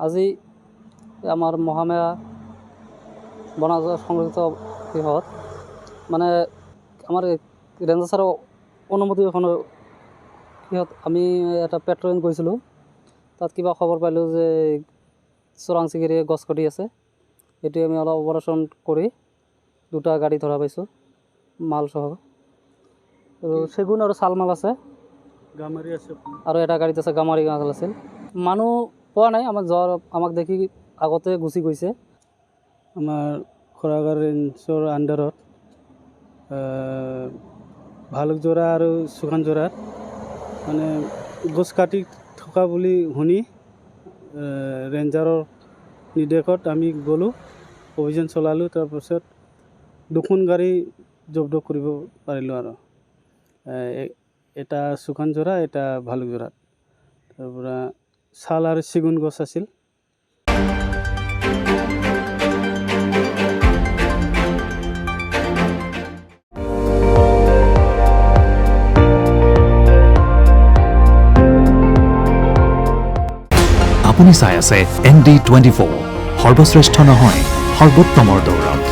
আজি আমাৰ মহামেয়া বনাঞ্চল সংৰক্ষিত দিৱসত মানে আমাৰ ৰেঞ্জাৰ ছাৰৰ অনুমতি এখনৰ সিহঁত আমি এটা পেট্ৰলিং কৰিছিলোঁ। তাত কিবা খবৰ পাইলোঁ যে চোৰাং চিকাৰীয়ে গছ কাটি আছে। এইটোৱে আমি অলপ অপাৰেশ্যন কৰি দুটা গাড়ী ধৰা পাইছোঁ মালসহ। আৰু চেগুন আৰু শালমাল আছে, গামাৰি আছে আৰু এটা গাড়ীত আছে গামাৰি মাল আছিল। মানুহ পোৱা নাই, আমাক দেখি আগতে গুচি গৈছে। আমাৰ খৰাগাৰ ৰেঞ্জৰ আণ্ডাৰত ভালুকজোৰা আৰু সুকানজোৰাত মানে গছ কাটি থকা বুলি শুনি ৰেঞ্জাৰৰ নিৰ্দেশত আমি গ'লোঁ, অভিযান চলালোঁ। তাৰপাছত দুখন গাড়ী জব্দ কৰিব পাৰিলোঁ আৰু এটা সুকানজোৰা, এটা ভালুকজোৰাত। তাৰপৰা শাল আৰু চেগুন গছ আছিল। আপুনি চাই আছে ND24, সৰ্বশ্ৰেষ্ঠ নহয় সৰ্বোত্তমৰ দৌৰত।